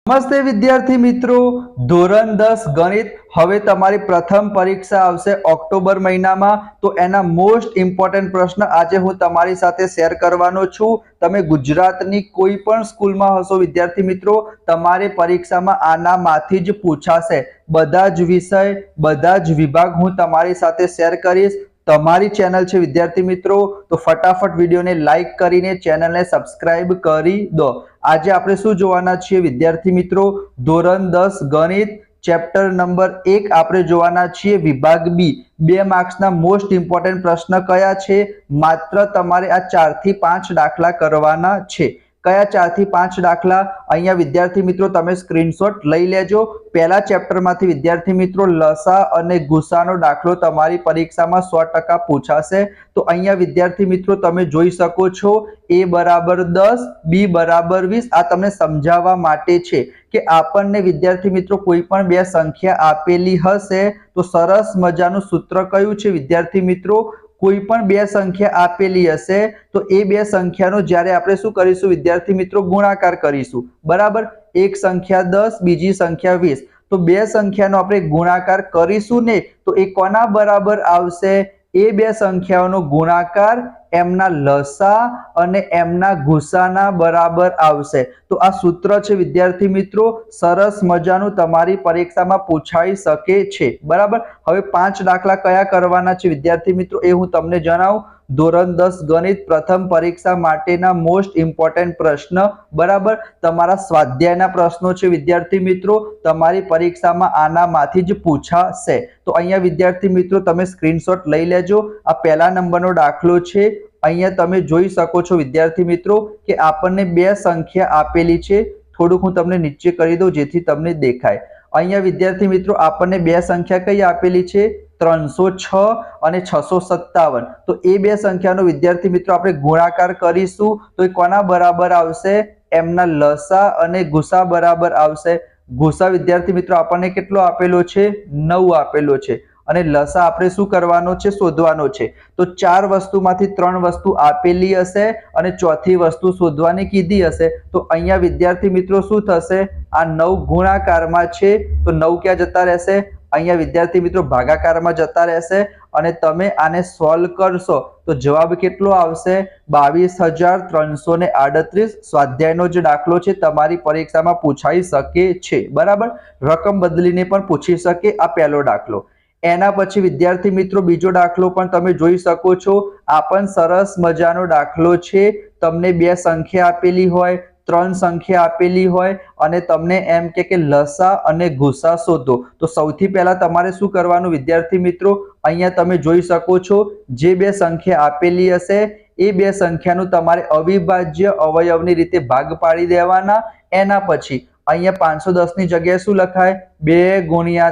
નમસ્તે વિદ્યાર્થી મિત્રો, ધોરણ 10 ગણિત હવે તમારી પ્રથમ પરીક્ષા આવશે ઓક્ટોબર મહિનામાં. તો એના મોસ્ટ ઇમ્પોર્ટન્ટ પ્રશ્ન આજે હું તમારી સાથે શેર કરવાનો છું. તમે ગુજરાતની કોઈ પણ સ્કૂલમાં હશો વિદ્યાર્થી મિત્રો, તમારે પરીક્ષામાં આનામાંથી જ પૂછાશે. બધા જ વિષય, બધા જ વિભાગ હું તમારી સાથે શેર કરીશ. તમારી ચેનલ છે વિદ્યાર્થી મિત્રો, તો ફટાફટ વિડીયોને લાઈક કરીને ચેનલને સબસ્ક્રાઇબ કરી દો. આજે આપણે શું જોવાના છીએ વિદ્યાર્થી મિત્રો, ધોરણ 10 ગણિત ચેપ્ટર નંબર 1 આપણે જોવાના છીએ, વિભાગ બી. 2 માર્ક્સના મોસ્ટ ઇમ્પોર્ટન્ટ પ્રશ્ન કયા છે? માત્ર તમારે આ 4 થી 5 દાખલા કરવાના છે. કયા 4 થી 5 દાખલા? અહીંયા વિદ્યાર્થી મિત્રો તમે સ્ક્રીનશોટ લઈ લેજો. પહેલા ચેપ્ટરમાંથી વિદ્યાર્થી મિત્રો લસા અને ગુસાનો દાખલો તમારી પરીક્ષામાં 100% પૂછાશે. તો અહીંયા વિદ્યાર્થી મિત્રો તમે જોઈ શકો છો, a બરાબર 10, b બરાબર 20. આ તમને સમજાવવા માટે છે કે આપણને વિદ્યાર્થી મિત્રો કોઈ પણ બે સંખ્યા આપેલી હશે તો સરસ મજાનું સૂત્ર કયું છે વિદ્યાર્થી મિત્રો, કોઈ પણ બે સંખ્યા આપેલી હશે તો એ બે સંખ્યાનો જ્યારે આપણે શું કરીશું વિદ્યાર્થી મિત્રો, ગુણાકાર કરીશું. બરાબર, એક સંખ્યા 10, બીજી સંખ્યા 20. તો બે સંખ્યાનો આપણે ગુણાકાર કરીશું ને, તો એ કોના બરાબર આવશે? એ બે સંખ્યાઓનો ગુણાકાર એમના લસા અને એમના ગુસાના બરાબર આવશે. તો આ સૂત્ર છે વિદ્યાર્થી મિત્રો, સરસ મજાનું તમારી પરીક્ષામાં પૂછાઈ શકે છે. બરાબર, હવે 5 દાખલા કયા કરવાના છે વિદ્યાર્થી મિત્રો એ હું તમને જણાવું. ધોરણ 10 ગણિત પ્રથમ પરીક્ષા માટેના મોસ્ટ ઇમ્પોર્ટન્ટ પ્રશ્ન. બરાબર, તમારા સ્વાધ્યાયના પ્રશ્નો છે વિદ્યાર્થી મિત્રો, તમારી પરીક્ષામાં આનામાંથી જ પૂછાશે. તો અહીંયા વિદ્યાર્થી મિત્રો તમે સ્ક્રીનશોટ લઈ લેજો. આ પહેલા નંબરનો દાખલો છે. અહીંયા તમે જોઈ શકો છો વિદ્યાર્થી મિત્રો કે આપણને બે સંખ્યા આપેલી છે. થોડુંક હું તમને નીચે કરી દઉં જેથી તમને દેખાય. અહીંયા વિદ્યાર્થી મિત્રો આપણને બે સંખ્યા કઈ આપેલી છે? 306 અને 657. તો એ બે સંખ્યાનો વિદ્યાર્થી મિત્રો આપણે ગુણાકાર કરીશું તો એ કોના બરાબર આવશે? એમના લસા અને ગુસા બરાબર આવશે. ગુસા વિદ્યાર્થી મિત્રો આપણને કેટલો આપેલો છે? 9 આપેલો છે. અને લસા આપણે શું કરવાનો છે? શોધવાનો છે. તો 4 વસ્તુમાંથી 3 વસ્તુ આપેલી હશે અને ચોથી વસ્તુ શોધવાની કીધી હશે. તો અહીંયા વિદ્યાર્થી મિત્રો શું થશે? આ 9 ગુણાકારમાં છે તો 9 ક્યાં જતા રહેશે? અહીંયા વિદ્યાર્થી મિત્રો ભાગાકારમાં જતા રહેશે. અને તમે આને સોલ્વ કરશો તો જવાબ કેટલો આવશે? 22,338. સ્વાધ્યાયનો જે દાખલો છે તમારી પરીક્ષામાં પૂછાઈ શકે છે. બરાબર, રકમ બદલીને પણ પૂછી શકે. આ પહેલો દાખલો. એના પછી વિદ્યાર્થી મિત્રો બીજો દાખલો પણ તમે જોઈ શકો છો. આ પણ સરસ મજાનો દાખલો છે. તમને બે સંખ્યા આપેલી હોય, 3 સંખ્યા આપેલી હોય અને તમને એમ કે લસા અને ગુસા શોધો. તો સૌથી પહેલા તમારે શું કરવાનું વિદ્યાર્થી મિત્રો, અહીંયા તમે જોઈ શકો છો જે બે સંખ્યા આપેલી હશે એ બે સંખ્યાનું તમારે અવિભાજ્ય અવયવની રીતે ભાગ પાડી દેવાના. એના પછી અહીંયા 510 ની જગ્યાએ શું લખાય? 2 ×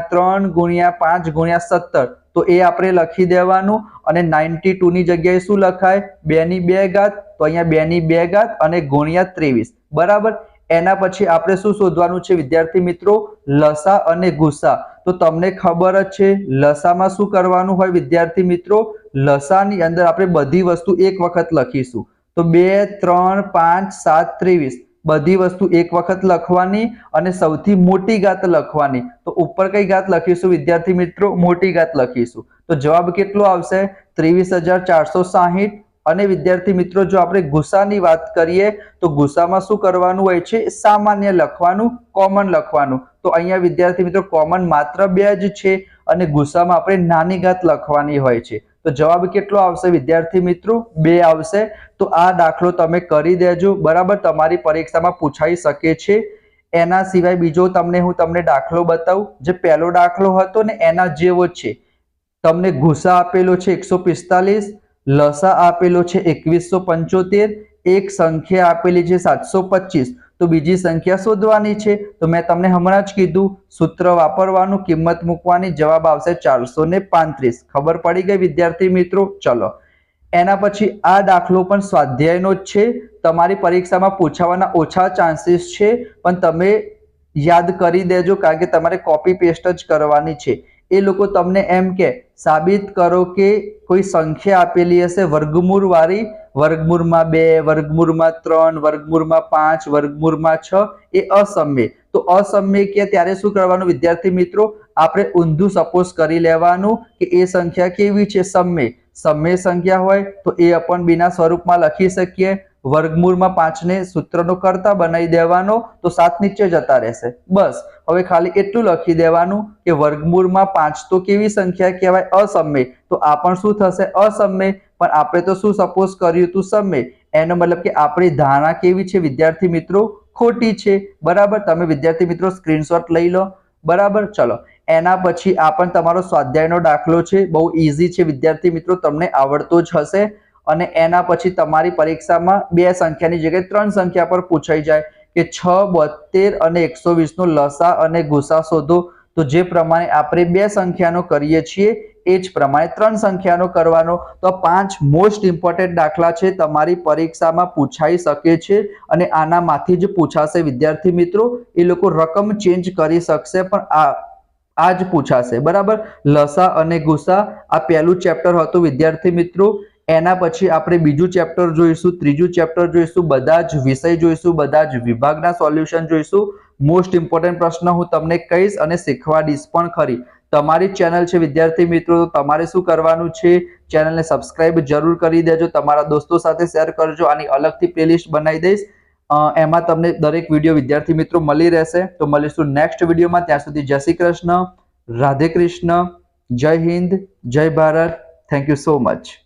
3 × 5 × 17. તો એ આપણે લખી દેવાનું. અને 92 ની જગ્યાએ શું લખાય? 2 ની 2 ઘાત. તો અહીંયા 2 ની 2 ઘાત અને ગુણ્યા 23. બરાબર, એના પછી આપણે શું શોધવાનું છે વિદ્યાર્થી મિત્રો? લસા અને ગુસા. તો તમને ખબર જ છે લસામાં શું કરવાનું હોય વિદ્યાર્થી મિત્રો? લસાની અંદર આપણે બધી વસ્તુ એક વખત લખીશું. તો 2 3 5 7 23 બધી વસ્તુ એક વખત લખવાની અને સૌથી મોટી ઘાત લખવાની. તો ઉપર કઈ ઘાત લખીશું વિદ્યાર્થી મિત્રો? મોટી ઘાત લખીશું. તો જવાબ કેટલો આવશે? 23,460. અને વિદ્યાર્થી મિત્રો જો આપણે ગુસાની વાત કરીએ તો ગુસામાં શું કરવાનું હોય છે? સામાન્ય લખવાનું, કોમન લખવાનું. તો અહીંયા વિદ્યાર્થી મિત્રો કોમન માત્ર 2 જ છે અને ગુસામાં આપણે નાની ઘાત લખવાની હોય છે. તો જવાબ કેટલો આવશે વિદ્યાર્થી મિત્રો? 2 આવશે. તો આ દાખલો તમે કરી દેજો. બરાબર, તમારી પરીક્ષામાં પૂછાઈ શકે છે. એના સિવાય બીજો હું તમને દાખલો બતાવું. જે પહેલો દાખલો હતો ને એના જેવો છે. તમને ગુસા આપેલો છે 145, લસા આપેલો છે 2175, એક સંખ્યા આપેલી છે 725. તો બીજી સંખ્યા શોધવાની છે. તો મેં તમને હમણાં જ કીધું સૂત્ર વાપરવાનું, કિંમત મૂકવાની, જવાબ આવશે 435. ખબર પડી ગઈ વિદ્યાર્થી મિત્રો? ચલો, એના પછી આ દાખલો પણ સ્વાધ્યાયનો જ છે. તમારી પરીક્ષામાં પૂછાવાના ઓછા ચાન્સીસ છે પણ તમે યાદ કરી દેજો કારણ કે તમારે કોપી પેસ્ટ જ કરવાની છે. એ લોકો તમને એમ કે સાબિત કરો કે કોઈ સંખ્યા આપેલી હશે વર્ગમૂળ વાળી, વર્ગમૂળમાં 2, વર્ગમૂળમાં 3, વર્ગમૂળમાં 5, વર્ગમૂળમાં 6 એ અસમય. તો અસમય કે ત્યારે શું કરવાનું વિદ્યાર્થી મિત્રો, આપણે ઊંધું સપોઝ કરી લેવાનું કે એ સંખ્યા કેવી છે, સમય. સમય સંખ્યા હોય તો એ અપન બી ના સ્વરૂપમાં લખી શકીએ. વર્ગમૂળમાં 5 ને સૂત્રનો કરતા બનાવી દેવાનો તો 7 નીચે જતા રહેશે. બસ હવે ખાલી એટલું લખી દેવાનું કે વર્ગમૂળમાં 5 તો કેવી સંખ્યા કહેવાય, અસમય. તો આ પણ શું થશે, અસમય. પણ આપણે તો શું સપોઝ કર્યું હતું, સમય. એનો મતલબ કે આપણી ધારણા કેવી છે વિદ્યાર્થી મિત્રો, ખોટી છે. બરાબર, તમે વિદ્યાર્થી મિત્રો સ્ક્રીનશોટ લઈ લો. બરાબર, ચલો એના પછી આ પણ તમારો સ્વાધ્યાયનો દાખલો છે, બહુ ઈઝી છે વિદ્યાર્થી મિત્રો, તમને આવડતો જ હશે. અને એના પછી તમારી પરીક્ષામાં 2 સંખ્યાની જગ્યાએ 3 સંખ્યા પર પૂછાઈ જાય કે 6, 72 અને 120 નો લસા અને ગુસા શોધો. તો જે પ્રમાણે આપણે 2 સંખ્યાનો કરીએ છીએ એ જ પ્રમાણે 3 સંખ્યાનો કરવાનો. તો 5 મોસ્ટ ઇમ્પોર્ટન્ટ દાખલા છે, તમારી પરીક્ષામાં પૂછાઈ શકે છે અને આનામાંથી જ પૂછાશે વિદ્યાર્થી મિત્રો. એ લોકો રકમ ચેન્જ કરી શકશે પણ આ જ પૂછાશે. બરાબર, લસા અને ગુસા આ પહેલું ચેપ્ટર હતું વિદ્યાર્થી મિત્રો. એના પછી આપણે બીજું ચેપ્ટર જોઈશું, ત્રીજું ચેપ્ટર જોઈશું, બધા જ વિષય જોઈશું, બધા જ વિભાગના સોલ્યુશન જોઈશું. મોસ્ટ ઇમ્પોર્ટન્ટ પ્રશ્ન હું તમને કહીશ અને શીખવાડીશ પણ ખરી. તમારી ચેનલ છે વિદ્યાર્થી મિત્રો, તમારે શું કરવાનું છે, ચેનલને સબસ્ક્રાઇબ જરૂર કરી દેજો, તમારા દોસ્તો સાથે શેર કરજો. આની અલગથી પ્લેલિસ્ટ બનાવી દઈશ, એમાં તમને દરેક વિડીયો વિદ્યાર્થી મિત્રો મળી રહેશે. તો મળીશું નેક્સ્ટ વિડીયોમાં. ત્યાં સુધી જય શ્રી કૃષ્ણ, રાધે કૃષ્ણ, જય હિન્દ, જય Bharat. Thank you so much.